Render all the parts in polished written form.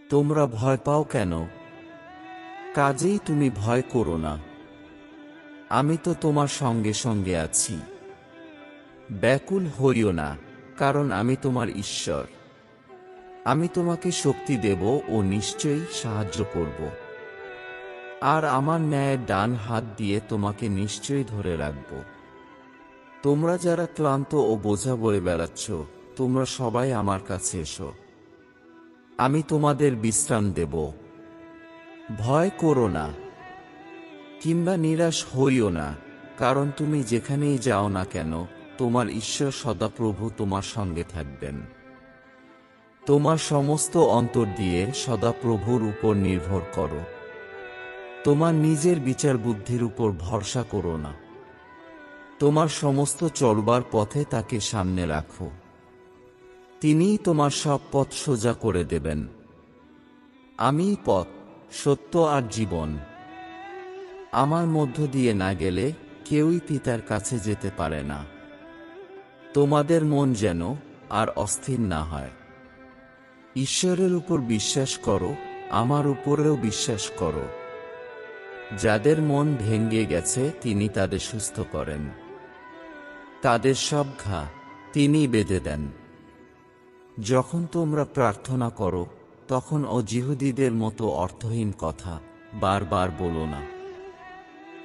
তোমরা ভয় পাও কেন? কাজেই তুমি ভয় করো না। আমি তো তোমার সঙ্গে সঙ্গে আছি। ব্যাকুল হইও না, কারণ আমি তোমার ঈশ্বর। আমি তোমাকে শক্তি দেব ও নিশ্চয়ই সাহায্য করব। আর আমার ন্যায়ের ডান হাত দিয়ে তোমাকে নিশ্চয়ই ধরে রাখব। তোমরা যারা ক্লান্ত ও বোঝা বয়ে বেড়াচ্ছ, তোমরা সবাই আমার কাছে এসো। আমি তোমাদের বিশ্রাম দেব। ভয় করো না, কিংবা নিরাশ হইও না, কারণ তুমি যেখানেই যাও না কেন, তোমার ঈশ্বর সদাপ্রভু তোমার সঙ্গে থাকবেন। তোমার সমস্ত অন্তর দিয়ে সদাপ্রভুর উপর নির্ভর করো। তোমার নিজের বিচার বুদ্ধির উপর ভরসা করো না। তোমার সমস্ত চলবার পথে তাকে সামনে রাখো। তিনিই তোমার সব পথ সোজা করে দেবেন। আমিই পথ, সত্য আর জীবন। আমার মধ্য দিয়ে না গেলে কেউই পিতার কাছে যেতে পারে না। তোমাদের মন যেন আর অস্থির না হয়। ঈশ্বরের উপর বিশ্বাস করো, আমার উপরেও বিশ্বাস করো। যাদের মন ভেঙে গেছে তিনি তাদের সুস্থ করেন। তাদের সব ঘা তিনি বেঁধে দেন। যখন তোমরা প্রার্থনা করো, তখন অজিহুদীদের মতো অর্থহীন কথা বারবার বলো না।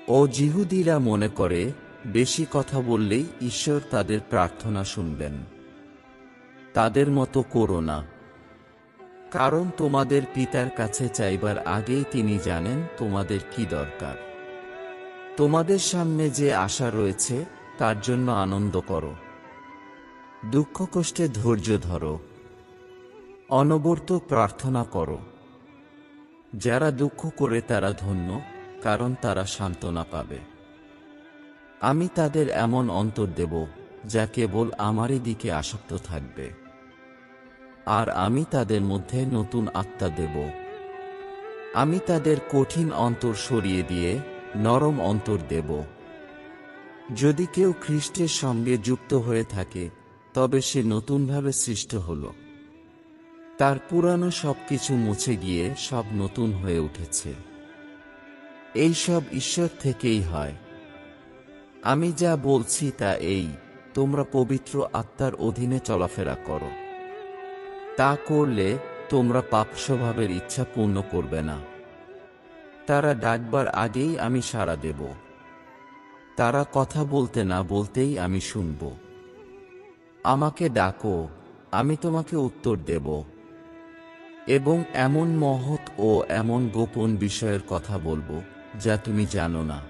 অজিহুদীরা মনে করে বেশি কথা বললেই ঈশ্বর তাদের প্রার্থনা শুনবেন। তাদের মতো করো না, কারণ তোমাদের পিতার কাছে চাইবার আগেই তিনি জানেন তোমাদের কি দরকার। তোমাদের সামনে যে আশা রয়েছে তার জন্য আনন্দ করো। দুঃখ কষ্টে ধৈর্য ধরো। অনবরত প্রার্থনা করো। যারা দুঃখ করে তারা ধন্য, কারণ তারা সান্ত্বনা পাবে। আমি তাদের এমন অন্তর দেব যা কেবল আমারই দিকে আসক্ত থাকবে। আর আমি তাদের মধ্যে নতুন আত্মা দেব। আমি তাদের কঠিন অন্তর সরিয়ে দিয়ে নরম অন্তর দেব। যদি কেউ খ্রিস্টের সঙ্গে যুক্ত হয়ে থাকে, তবে সে নতুনভাবে সৃষ্ট হল। তার পুরানো সবকিছু মুছে গিয়ে সব নতুন হয়ে উঠেছে। এই সব ঈশ্বর থেকেই হয়। আমি যা বলছি তা এই, তোমরা পবিত্র আত্মার অধীনে চলাফেরা করো। তা করলে তোমরা পাপ স্বভাবের ইচ্ছা পূর্ণ করবে না। তারা ডাকবার আগেই আমি সাড়া দেব। তারা কথা বলতে না বলতেই আমি শুনব। আমাকে ডাকো, আমি তোমাকে উত্তর দেব। এবং এমন মহৎ ও এমন গোপন বিষয়ের কথা বলবো যা তুমি জানো না।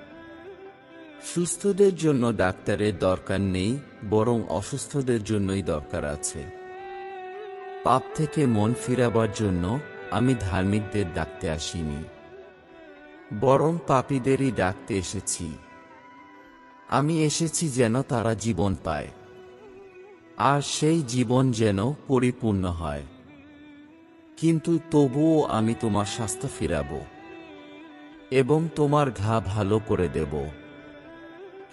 সুস্থদের জন্য ডাক্তারের দরকার নেই, বরং অসুস্থদের জন্যই দরকার আছে। পাপ থেকে মন ফিরাবার জন্য আমি ধার্মিকদের ডাকতে আসিনি, বরং পাপীদেরই ডাকতে এসেছি। আমি এসেছি যেন তারা জীবন পায়, আর সেই জীবন যেন পরিপূর্ণ হয়। কিন্তু তবুও আমি তোমার স্বাস্থ্য ফিরাব এবং তোমার ঘা ভালো করে দেব।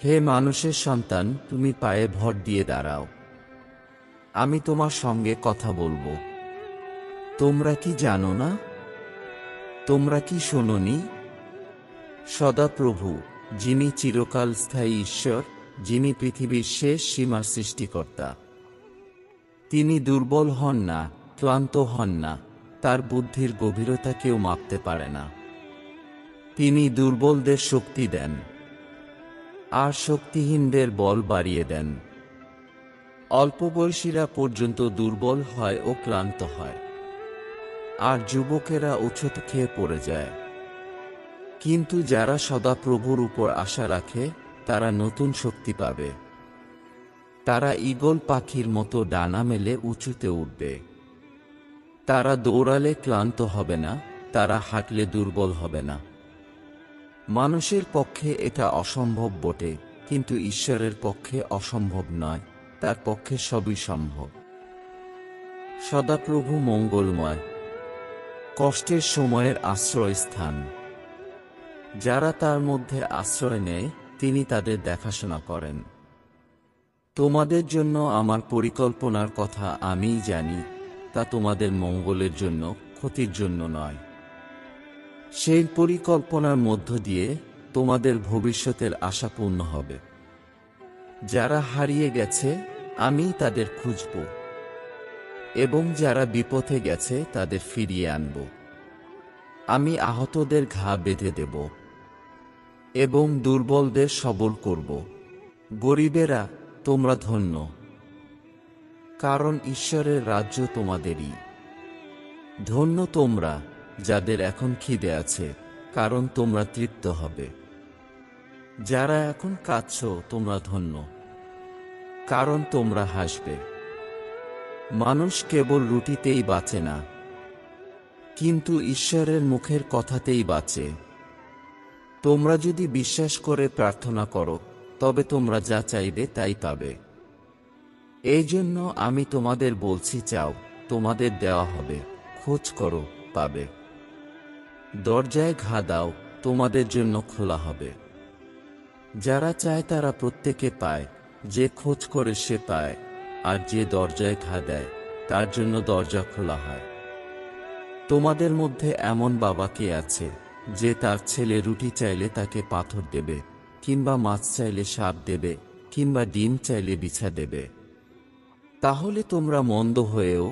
হে মানুষের সন্তান, তুমি পায়ে ভর দিয়ে দাঁড়াও। আমি তোমার সঙ্গে কথা বলবো। তোমরা কি জানো না? তোমরা কি শোনোনি? সদাপ্রভু, যিনি চিরকাল স্থায়ী ঈশ্বর, যিনি পৃথিবীর শেষ সীমার সৃষ্টিকর্তা, তিনি দুর্বল হন না, ক্লান্ত হন না, তার বুদ্ধির গভীরতা কেউ মাপতে পারে না। তিনি দুর্বলদের শক্তি দেন, আর শক্তিহীনদের বল বাড়িয়ে দেন। অল্প বয়সীরা পর্যন্ত দুর্বল হয় ও ক্লান্ত হয়, আর যুবকেরা উচ্ছ্বসিত খেয়ে পড়ে যায়। কিন্তু যারা সদাপ্রভুর উপর আশা রাখে তারা নতুন শক্তি পাবে। তারা ঈগল পাখির মতো ডানা মেলে উঁচুতে উঠবে। তারা দৌড়ালে ক্লান্ত হবে না, তারা হাঁটলে দুর্বল হবে না। মানুষের পক্ষে এটা অসম্ভব বটে, কিন্তু ঈশ্বরের পক্ষে অসম্ভব নয়, তার পক্ষে সবই সম্ভব। সদাপ্রভু মঙ্গলময়, কষ্টের সময়ের আশ্রয়স্থান। যারা তার মধ্যে আশ্রয় নেয় তিনি তাদের দেখাশোনা করেন। তোমাদের জন্য আমার পরিকল্পনার কথা আমিই জানি, তা তোমাদের মঙ্গলের জন্য, ক্ষতির জন্য নয়। সেই পরিকল্পনার মধ্য দিয়ে তোমাদের ভবিষ্যতের আশা পূর্ণ হবে। যারা হারিয়ে গেছে আমি তাদের খুঁজব, এবং যারা বিপথে গেছে তাদের ফিরিয়ে আনব। আমি আহতদের ঘা বেঁধে দেব এবং দুর্বলদের সবল করব। গরিবেরা, তোমরা ধন্য, কারণ ঈশ্বরের রাজ্য তোমাদেরই। ধন্য তোমরা যাদের এখন খিদে আছে, কারণ তোমরা তৃপ্ত হবে। যারা এখন কাঁদছ তোমরা ধন্য, কারণ তোমরা হাসবে। মানুষ কেবল রুটিতেই বাঁচে না, কিন্তু ঈশ্বরের মুখের কথাতেই বাঁচে। তোমরা যদি বিশ্বাস করে প্রার্থনা করো, তবে তোমরা যা চাইবে তাই পাবে। এই জন্য আমি তোমাদের বলছি, চাও, তোমাদের দেওয়া হবে, খোঁজ করো, পাবে। দরজায় ঘা দাও, তোমাদের জন্য খোলা হবে। যারা চায় তারা প্রত্যেকে পায়, যে খোঁজ করে সে পায়, আর যে দরজায় ঘা দেয় তার জন্য দরজা খোলা হয়। তোমাদের মধ্যে এমন বাবা কে আছে যে তার ছেলে রুটি চাইলে তাকে পাথর দেবে, কিংবা মাছ চাইলে সাপ দেবে, কিংবা ডিম চাইলে বিছা দেবে? তাহলে তোমরা মন্দ হয়েও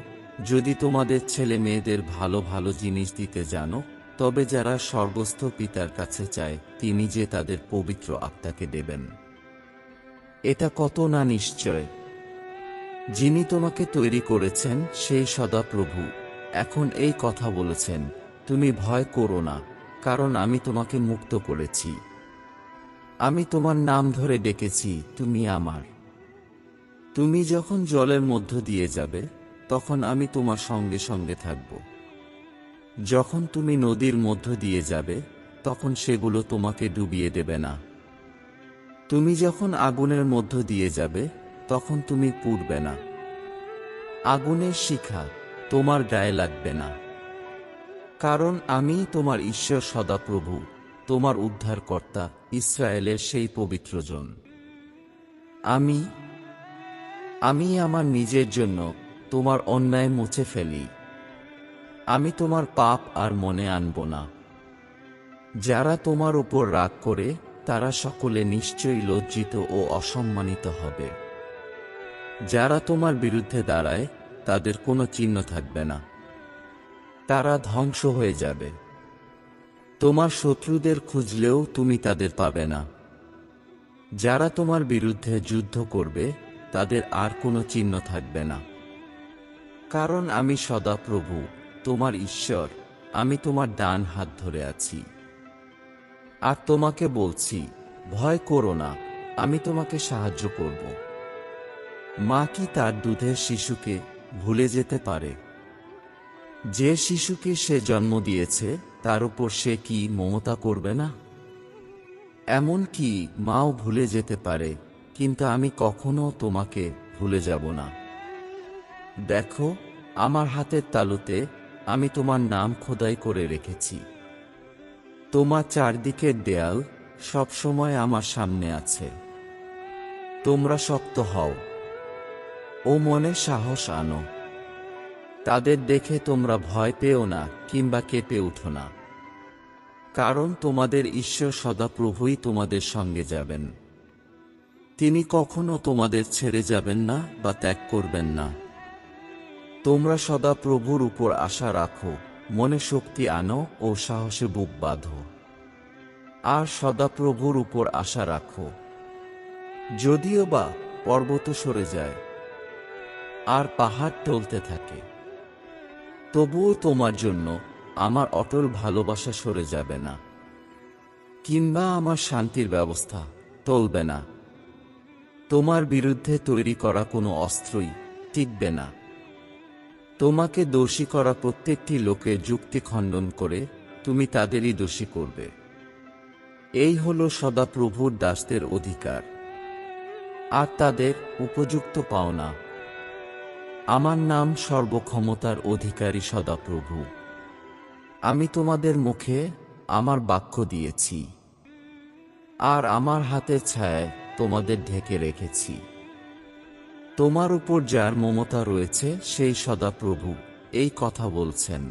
যদি তোমাদের ছেলে মেয়েদের ভালো ভালো জিনিস দিতে জানো, তবে যারা স্বর্গস্থ পিতার কাছে চায় তিনি যে তাদের পবিত্র আত্মাকে দেবেন। এটা কত না নিশ্চয়! যিনি তোমাকে তৈরি করেছেন সেই সদাপ্রভু এখন এই কথা বলেছেন, তুমি ভয় করো না, কারণ আমি তোমাকে মুক্ত করেছি। আমি তোমার নাম ধরে ডেকেছি, তুমি আমার। তুমি যখন জলের মধ্য দিয়ে যাবে, তখন আমি তোমার সঙ্গে সঙ্গে থাকব। যখন তুমি নদীর মধ্য দিয়ে যাবে, তখন সেগুলো তোমাকে ডুবিয়ে দেবে না। তুমি যখন আগুনের মধ্য দিয়ে যাবে, তখন তুমি পুড়বে না। আগুনের শিখা তোমার গায়ে লাগবে না, কারণ আমি তোমার ঈশ্বর সদাপ্রভু, তোমার উদ্ধারকর্তা, ইসরায়েলের সেই পবিত্রজন। আমি আমার নিজের জন্য তোমার অন্যায় মুছে ফেলি। আমি তোমার পাপ আর মনে আনব না। যারা তোমার উপর রাগ করে তারা সকলে নিশ্চয়ই লজ্জিত ও অসম্মানিত হবে। যারা তোমার বিরুদ্ধে দাঁড়ায় তাদের কোনো চিহ্ন থাকবে না, তারা ধ্বংস হয়ে যাবে। তোমার শত্রুদের খুঁজলেও তুমি তাদের পাবে না। যারা তোমার বিরুদ্ধে যুদ্ধ করবে তাদের আর কোনো চিহ্ন থাকবে না, কারণ আমি সদাপ্রভু তোমার ঈশ্বর, আমি তোমার ডান হাত ধরে আছি। আর তোমাকে বলছি, ভয় করো না, আমি তোমাকে সাহায্য করব। মা কি তার দুধের শিশুকে ভুলে যেতে পারে? যে শিশুকে সে জন্ম দিয়েছে তার উপর সে কি মমতা করবে না? এমন কি মাও ভুলে যেতে পারে, কিন্তু আমি কখনো তোমাকে ভুলে যাব না। দেখো, আমার হাতের তালুতে আমি তোমার নাম খোদাই করে রেখেছি। তোমার চারদিকের দেয়াল সব সময় আমার সামনে আছে। তোমরা শক্ত হও ও মনে সাহস আনো। তাদের দেখে তোমরা ভয় পেও না কিংবা কেঁপে উঠো না, কারণ তোমাদের ঈশ্বর সদাপ্রভুই তোমাদের সঙ্গে যাবেন। তিনি কখনো তোমাদের ছেড়ে যাবেন না বা ত্যাগ করবেন না। তোমরা সদাপ্রভুর উপর আশা রাখো, মনে শক্তি আনো ও সাহসে বুক বাঁধো। আর সদাপ্রভুর উপর আশা রাখো। যদিও বা পর্বত সরে যায় আর পাহাড় টলতে থাকে, তবুও তোমার জন্য আমার অটল ভালোবাসা সরে যাবে না, কিংবা আমার শান্তির ব্যবস্থা টলবে না। তোমার বিরুদ্ধে তৈরি করা কোনো অস্ত্রই টিকবে না। তোমাকে দোষী করা প্রত্যেকটি লোকের যুক্তি খণ্ডন করে তুমি তাদেরই দোষী করবে। এই হলো সদাপ্রভুর দাসদের অধিকার আর তাদের উপযুক্ত পাওনা। আমার নাম সর্বক্ষমতার অধিকারী সদাপ্রভু। আমি তোমাদের মুখে আমার বাক্য দিয়েছি, আর আমার হাতের ছায়ায় তোমাদের ঢেকে রেখেছি। তোমার উপর যার মমতা রয়েছে সেই সদাপ্রভু এই কথা বলছেন।